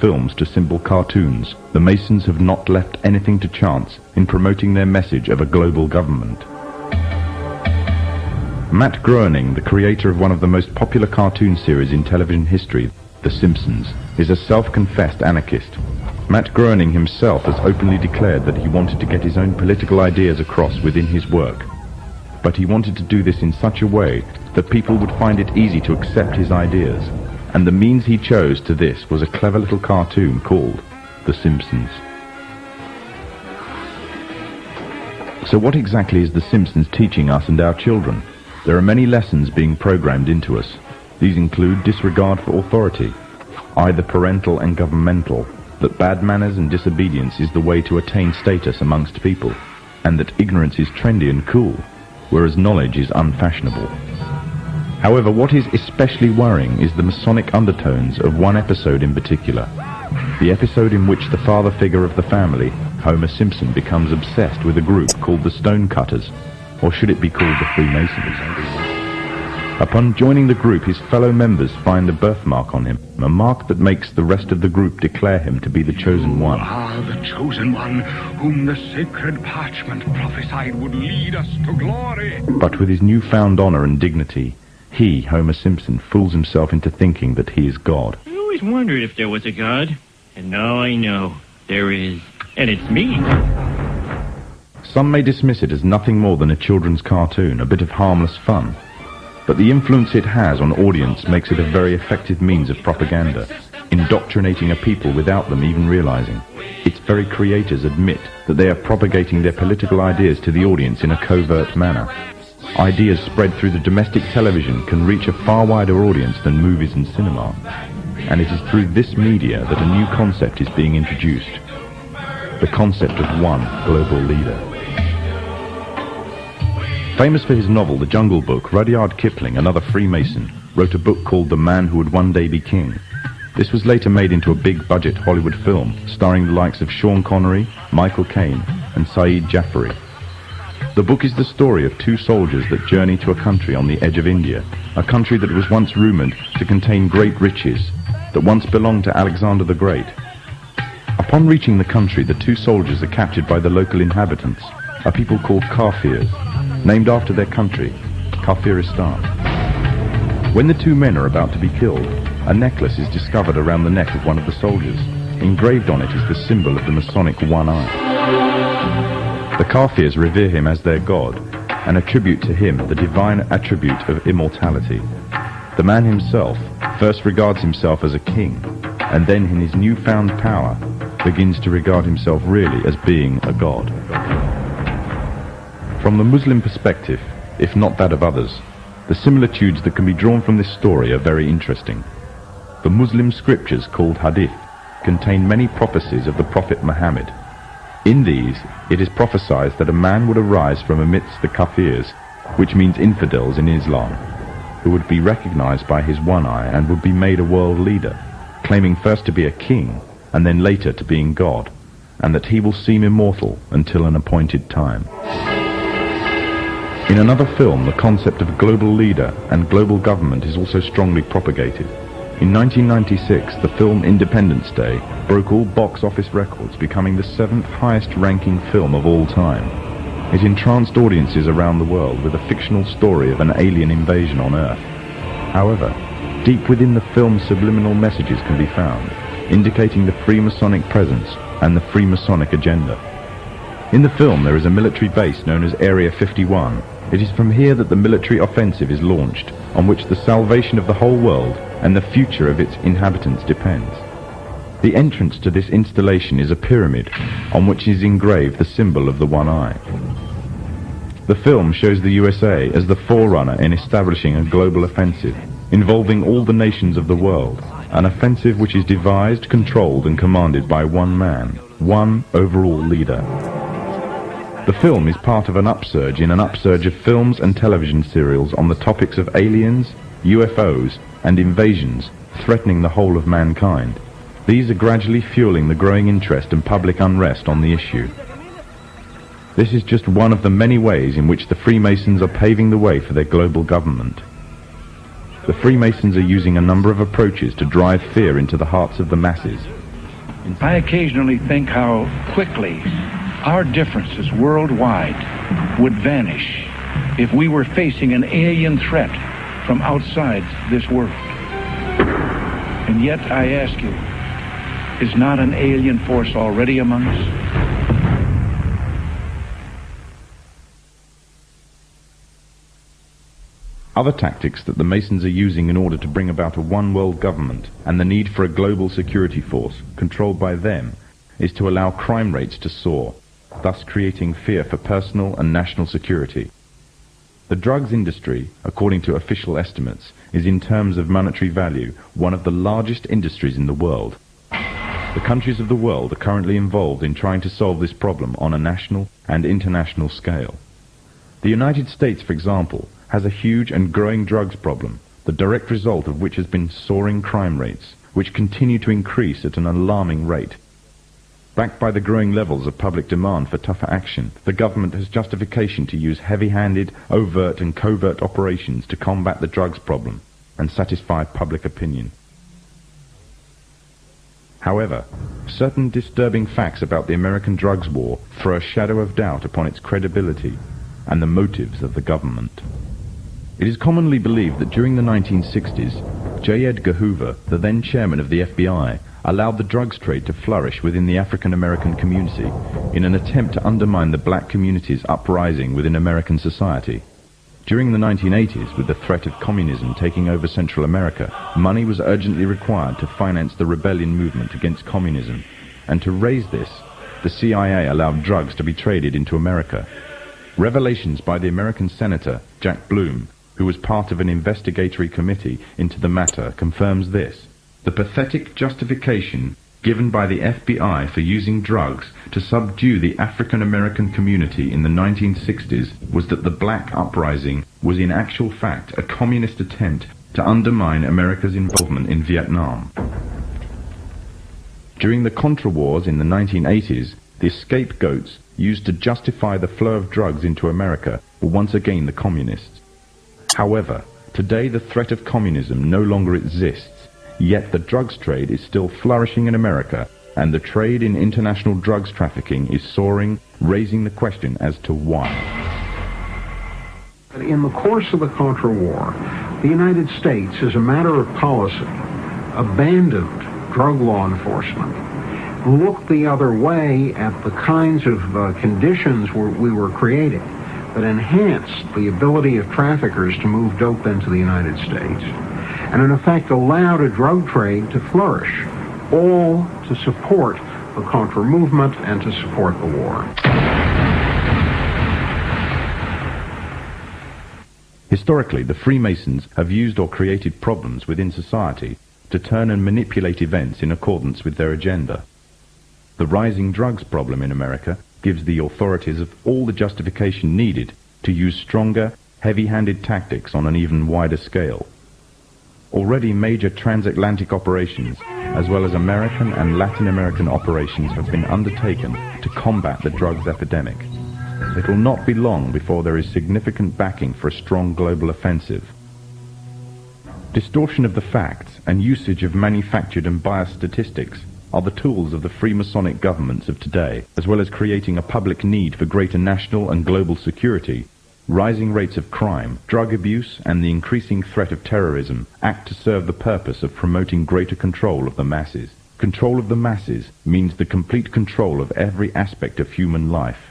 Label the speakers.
Speaker 1: films to simple cartoons, the Masons have not left anything to chance in promoting their message of a global government. Matt Groening, the creator of one of the most popular cartoon series in television history, The Simpsons, is a self-confessed anarchist. Matt Groening himself has openly declared that he wanted to get his own political ideas across within his work. But he wanted to do this in such a way that people would find it easy to accept his ideas. And the means he chose to this was a clever little cartoon called The Simpsons. So what exactly is The Simpsons teaching us and our children? There are many lessons being programmed into us. These include disregard for authority, either parental and governmental, that bad manners and disobedience is the way to attain status amongst people, and that ignorance is trendy and cool, whereas knowledge is unfashionable. However, what is especially worrying is the Masonic undertones of one episode in particular, the episode in which the father figure of the family, Homer Simpson, becomes obsessed with a group called the Stonecutters, or should it be called the Freemasons? Upon joining the group, his fellow members find a birthmark on him, a mark that makes the rest of the group declare him to be the chosen one.
Speaker 2: You are the chosen one, whom the sacred parchment prophesied would lead us to glory.
Speaker 1: But with his newfound honor and dignity, he, Homer Simpson, fools himself into thinking that he is God.
Speaker 3: I always wondered if there was a God, and now I know there is, and it's me.
Speaker 1: Some may dismiss it as nothing more than a children's cartoon, a bit of harmless fun. But the influence it has on audience makes it a very effective means of propaganda, indoctrinating a people without them even realizing. Its very creators admit that they are propagating their political ideas to the audience in a covert manner. Ideas spread through the domestic television can reach a far wider audience than movies and cinema. And it is through this media that a new concept is being introduced. The concept of one global leader. Famous for his novel The Jungle Book, Rudyard Kipling, another Freemason, wrote a book called The Man Who Would One Day Be King. This was later made into a big-budget Hollywood film starring the likes of Sean Connery, Michael Caine, and Saeed Jaffari. The book is the story of two soldiers that journey to a country on the edge of India, a country that was once rumored to contain great riches, that once belonged to Alexander the Great. Upon reaching the country, the two soldiers are captured by the local inhabitants, a people called Kafirs, named after their country, Kafiristan. When the two men are about to be killed, a necklace is discovered around the neck of one of the soldiers. Engraved on it is the symbol of the Masonic one eye. The Kafirs revere him as their god and attribute to him the divine attribute of immortality. The man himself first regards himself as a king, and then in his newfound power begins to regard himself really as being a god. From the Muslim perspective, if not that of others, the similitudes that can be drawn from this story are very interesting. The Muslim scriptures called Hadith contain many prophecies of the Prophet Muhammad. In these, it is prophesied that a man would arise from amidst the Kafirs, which means infidels in Islam, who would be recognized by his one eye and would be made a world leader, claiming first to be a king and then later to being God, and that he will seem immortal until an appointed time. In another film, the concept of global leader and global government is also strongly propagated. In 1996, the film Independence Day broke all box office records, becoming the 7th highest-ranking film of all time. It entranced audiences around the world with a fictional story of an alien invasion on Earth. However, deep within the film's subliminal messages can be found, indicating the Freemasonic presence and the Freemasonic agenda. In the film, there is a military base known as Area 51. It is from here that the military offensive is launched, on which the salvation of the whole world and the future of its inhabitants depends. The entrance to this installation is a pyramid, on which is engraved the symbol of the one eye. The film shows the USA as the forerunner in establishing a global offensive, involving all the nations of the world, an offensive which is devised, controlled and commanded by one man, one overall leader. The film is part of an upsurge in an upsurge of films and television serials on the topics of aliens, UFOs, and invasions threatening the whole of mankind. These are gradually fueling the growing interest and public unrest on the issue. This is just one of the many ways in which the Freemasons are paving the way for their global government. The Freemasons are using a number of approaches to drive fear into the hearts of the masses,
Speaker 4: I occasionally think how quickly our differences worldwide would vanish if we were facing an alien threat from outside this world. And yet, I ask you, is not an alien force already among us?
Speaker 1: Other tactics that the Masons are using in order to bring about a one-world government and the need for a global security force controlled by them is to allow crime rates to soar, thus creating fear for personal and national security. The drugs industry, according to official estimates, is in terms of monetary value one of the largest industries in the world. The countries of the world are currently involved in trying to solve this problem on a national and international scale. The United States, for example, has a huge and growing drugs problem, the direct result of which has been soaring crime rates, which continue to increase at an alarming rate. Backed by the growing levels of public demand for tougher action, the government has justification to use heavy-handed, overt and covert operations to combat the drugs problem and satisfy public opinion. However, certain disturbing facts about the American drugs war throw a shadow of doubt upon its credibility and the motives of the government. It is commonly believed that during the 1960s, J. Edgar Hoover, the then chairman of the FBI, allowed the drugs trade to flourish within the African American community in an attempt to undermine the black community's uprising within American society. During the 1980s, with the threat of communism taking over Central America, money was urgently required to finance the rebellion movement against communism, and to raise this, the CIA allowed drugs to be traded into America. Revelations by the American Senator, Jack Bloom, who was part of an investigatory committee into the matter, confirms this. The pathetic justification given by the FBI for using drugs to subdue the African American community in the 1960s was that the black uprising was in actual fact a communist attempt to undermine America's involvement in Vietnam. During the Contra Wars in the 1980s, the scapegoats used to justify the flow of drugs into America were once again the communists. However, today the threat of communism no longer exists, yet the drugs trade is still flourishing in America, and the trade in international drugs trafficking is soaring, raising the question as to why.
Speaker 5: In the course of the Contra War, the United States, as a matter of policy, abandoned drug law enforcement, looked the other way at the kinds of conditions we were creating that enhanced the ability of traffickers to move dope into the United States, and in effect allowed a drug trade to flourish, all to support the Contra movement and to support the war.
Speaker 1: Historically, the Freemasons have used or created problems within society to turn and manipulate events in accordance with their agenda. The rising drugs problem in America gives the authorities of all the justification needed to use stronger, heavy-handed tactics on an even wider scale. Already major transatlantic operations, as well as American and Latin American operations, have been undertaken to combat the drugs epidemic. It will not be long before there is significant backing for a strong global offensive. Distortion of the facts and usage of manufactured and biased statistics are the tools of the Freemasonic governments of today, as well as creating a public need for greater national and global security. Rising rates of crime, drug abuse, and the increasing threat of terrorism act to serve the purpose of promoting greater control of the masses. Control of the masses means the complete control of every aspect of human life.